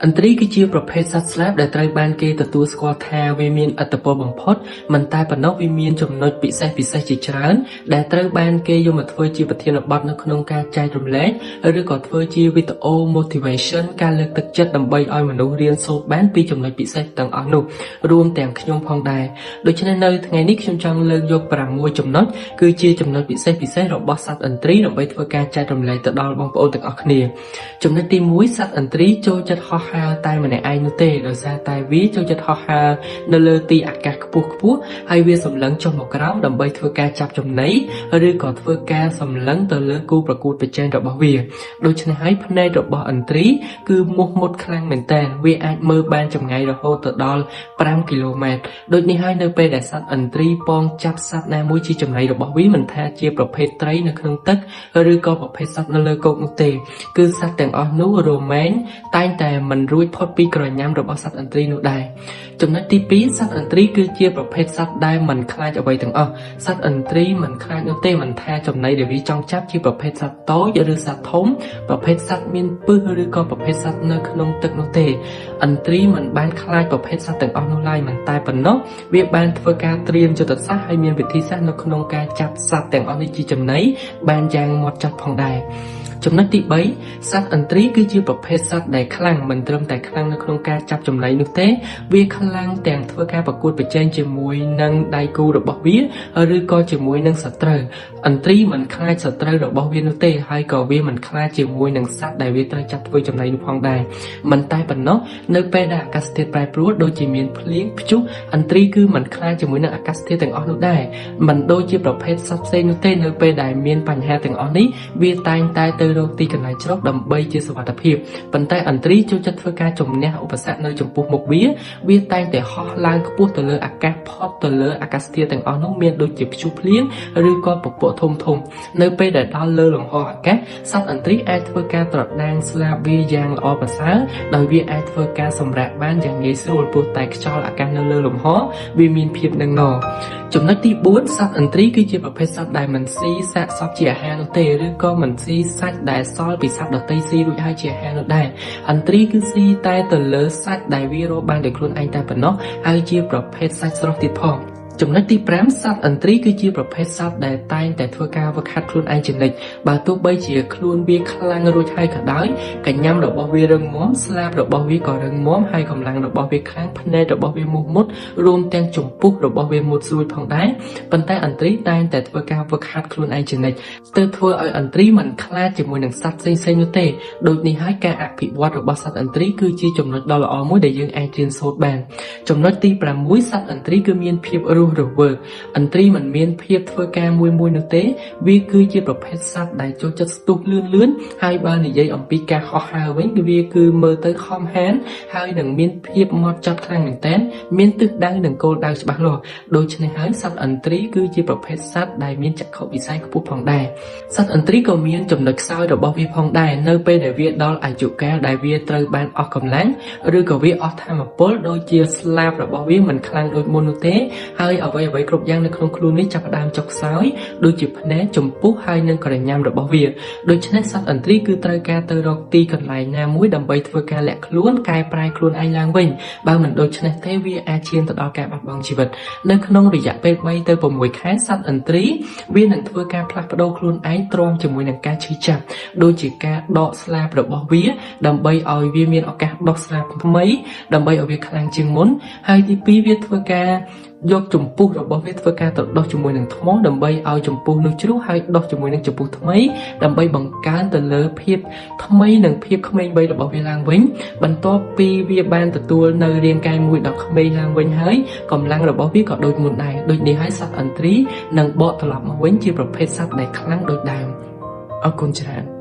អន្ត្រីគឺជាប្រភេទសត្វស្លាបដែលត្រូវបានគេទទួលស្គាល់ថាវាមានឥទ្ធិពលបំផុតមិនតែប៉ុណ្ណោះវាមានចំណុចពិសេសជាច្រើនដែលត្រូវបានគេយកមកធ្វើជាប្រធានបទនៅក្នុងការចែករំលែកឬក៏ធ្វើជាវីដេអូ motivation ការលើកទឹកចិត្តដើម្បីឲ្យមនុស្សរៀនសូត្របានពីចំណុចពិសេសទាំងអស់នោះរួមទាំងខ្ញុំផងដែរដូច្នេះនៅថ្ងៃនេះខ្ញុំចង់លើកយក6ចំណុចគឺជាចំណុចពិសេសរបស់សត្វឥន្ទ្រីដើម្បីធ្វើការចែករំលែកទៅដល់បងប្អូនទាំងអស់គ្នាចំណុចទី1សត្វឥន្ទ្រីចូលចិត្តហោះហើរតែម្នាក់ឯងនោះទេដោយសារតែវាចូលចិត្តហោះហើរនៅលើទីអាកាសខ្ពស់ហើយវាសម្លឹងចុះមកក្រោមដើម្បីធ្វើការចាប់ចំណីឬក៏ធ្វើការសម្លឹងទៅលើគូប្រកួតប្រជែងរបស់វាដូច្នេះហើយភ្នែករបស់ឥន្ទ្រីគឺមោះមុតខ្លាំងមែនតើវាអាចមើលបានចម្ងាយរហូតទៅដល់5គីឡូម៉ែត្រដូចនេះហើយនៅពេលដែលសត្វឥន្ទ្រីពងចាប់សត្វណាមួយជាចំណីរបស់វាមិនថាជាប្រភេទត្រីនៅក្នុងទឹកឬក៏ប្រភេទសត្វនៅលើគោកនោះទេគឺសត្វទាំងអស់នោះរមែងតែងតែមិនរួចផុតពីក្រញាំរបស់សត្វឥន្ទ្រីនោះដែរចំណុចទី2សត្វឥន្ទ្រីគឺជាប្រភេទសត្វដែលមិនខ្លាចអ្វីទាំងអស់សត្វឥន្ទ្រីមិនខ្លាចនោះទេមិនថាចំណីដែលវាចង់ចាប់ជាប្រភេទសត្វតូចឬសត្វធំប្រភេទសត្វមានពិសឬក៏ប្រភេទសត្វនៅក្នុងទឹកនោះទេឥន្ទ្រីមិនបានខ្លាចប្រភេទសត្វទាំងអស់នោះឡើយមិនតែប៉ុណ្ណោះវាបានធ្វើការត្រៀមយុទ្ធសាស្ត្រហើយមានវិធីសាស្ត្រនៅក្នុងការចាប់សត្វទាំងអស់នេះជាចំណីបានយ៉ាងហ្មត់ចត់ផងដែរចំណុចទី3សត្វឥន្ទ្រីគឺជាប្រភេទសត្វដែលខ្លាំងមិនត្រឹមតែខ្លាំងនៅក្នុងការចាប់ចំណីនោះទេវាខ្លាំងទាំងធ្វើការប្រកួតប្រជែងជាមួយនឹងដៃគូរបស់វាឬក៏ជាមួយនឹងសត្រូវឥន្ទ្រីមិនខ្លាចសត្រូវរបស់វានោះទេហើយក៏វាមិនខ្លាចជាមួយនឹងសត្វដែលវាត្រូវចាប់ធ្វើចំណីនោះផងដែរមិនតែប៉ុណ្ណោះនៅពេលដែលអាកាសធាតុប្រែប្រួលដូចជាមានភ្លៀងព្យុះឥន្ទ្រីគឺមិនខ្លាចជាមួយនឹងអាកាសធាតុទាំងអស់នោះដែរមិនដូចជាប្រភេទសត្វផ្សេងនោះទេនៅពេលដែលមានបញ្ហាទាំងអស់នេះវាតែងតែទៅរកទីកន្លែងជ្រកដើម្បីជាសុវត្ថិភាពប៉ុន្តែឥន្ទ្រីចូលចិត្តធ្វើការជំនះឧបសគ្គនៅចំពោះមុខវាតែងតែហោះឡើងខ្ពស់ទៅលើអាកាសផុតទៅលើអាកាសធាតុទាំងអស់នោះមានដូចជាព្យុះភ្លៀងឬក៏ពពកធំនៅពេលដែលដល់លើលំហអាកាសសត្វឥន្ទ្រីអាចធ្វើការត្រដាងស្លាបវាយ៉ាងល្អប្រសើរដោយវាអាចធ្វើការសម្រាកបានយ៉ាងងាយស្រួលព្រោះតែខ្យល់អាកាសនៅលើលំហវាមានភាពនឹងណចំណុចទី4សត្វឥន្ទ្រីគឺជាប្រភេទសត្វដែលមិនស៊ីសាកសពជាអាហារនោះទេឬក៏មិនស៊ីសាច់ដែលសល់ពីសត្វដទៃស៊ីរួចហើយជាអាហារនោះដែរឥន្ទ្រីគឺស៊ីតែទៅលើសាច់ដែលវារកបានដោយខ្លួនឯងតែប៉ុណ្ណោះហើយជាប្រភេទសាច់ស្រស់ទៀតផងចំណុចទី5សត្វឥន្ទ្រីគឺជាប្រភេទសត្វដែលតែងតែធ្វើការវឹកហាត់ខ្លួនឯងជានិច្ចបើទោះបីជាខ្លួនវាខ្លាំងរួចហើយក៏ដោយកញ្ញាំរបស់វារឹងមាំស្លាបរបស់វាក៏រឹងមាំហើយកម្លាំងរបស់វាខ្លាំងភ្នែករបស់វាមោះមុតរួមទាំងចំពុះរបស់វាមុតស្រួយផងដែរប៉ុន្តែឥន្ទ្រីតែងតែធ្វើការវឹកហាត់ខ្លួនឯងជានិច្ចស្ទើរធ្វើឲ្យឥន្ទ្រីមិនខ្លាចជាមួយនឹងសត្វផ្សេងៗនោះទេដូចនេះហើយការអភិវឌ្ឍរបស់សត្វឥន្ទ្រីគឺជាចំណុចដ៏ល្អមួយដែលយើងអាចរៀនសូត្របានចំណុចទី6សត្វឥន្ទ្រីគឺមានភាពរស់រវើកឥន្ទ្រីមិនមានភាពធ្វើការមួយនោះទេវាគឺជាប្រភេទសត្វដែលចូលចិត្តស្ទុះលឿនហើយបើនិយាយអំពីការហោះហើរវិញវាគឺមើលទៅខំហានហើយនឹងមានភាពហ្មត់ចត់ខ្លាំងមែនទែនមានទិសដៅនិងគោលដៅច្បាស់លាស់ដូច្នេះហើយសត្វឥន្ទ្រីគឺជាប្រភេទសត្វដែលមានចក្ខុវិស័យខ្ពស់ផងដែរសត្វឥន្ទ្រីក៏មានចំណុចខ្សោយរបស់វាផងដែរនៅពេលដែលវាដល់អាយុកាលដែលវាត្រូវបានអស់កម្លាំងឬក៏វាអស់ថាមពលដូចជាស្លាបរបស់វាមិនខ្លាំងដូចមុននោះទេហើយអ្វីគ្រប់យ៉ាងនៅក្នុងខ្លួននេះចាប់ផ្ដើមចុះខ្សោយដូចជាភ្នែកចំពុះហើយនិងក្រញាំរបស់វាដូច្នេះសត្វឥន្ទ្រីគឺត្រូវការទៅរកទីកន្លែងណាមួយដើម្បីធ្វើការលាក់ខ្លួនកែប្រែខ្លួនឯងឡើងវិញបើមិនដូច្នេះទេវាអាចឈានទៅដល់ការបាត់បង់ជីវិតនៅក្នុងរយៈពេល3ទៅ6ខែសត្វឥន្ទ្រីវានឹងធ្វើការផ្លាស់ប្ដូរខ្លួនឯងទ្រាំជាមួយនឹងការឈឺចាប់ដូចជាការដកស្លាបរបស់វាដើម្បីឲ្យវាមានឱកាសដកស្លាបថ្មីដើម្បីឲ្យវាខ្លាំងជាងមុនហើយទី2វាធ្វើការយកចំពុះរបស់វាធ្វើការទៅដុសជាមួយនឹងថ្មដើម្បីឲ្យចំពុះនោះជ្រុះហើយដុសជាមួយនឹងចំពុះថ្មីដើម្បីបង្កើនទៅលើភាពថ្មីនិងភាពក្មេងវ័យរបស់វាឡើងវិញបន្ទាប់ពីវាបានទទួលនៅរាងកាយមួយដ៏ក្មេងឡើងវិញហើយកម្លាំងរបស់វាក៏ដូចមុនដែរដូចនេះហើយសត្វឥន្ទ្រីនឹងបកត្រឡប់មកវិញជាប្រភេទសត្វដែលខ្លាំងដូចដើមអរគុណច្រើន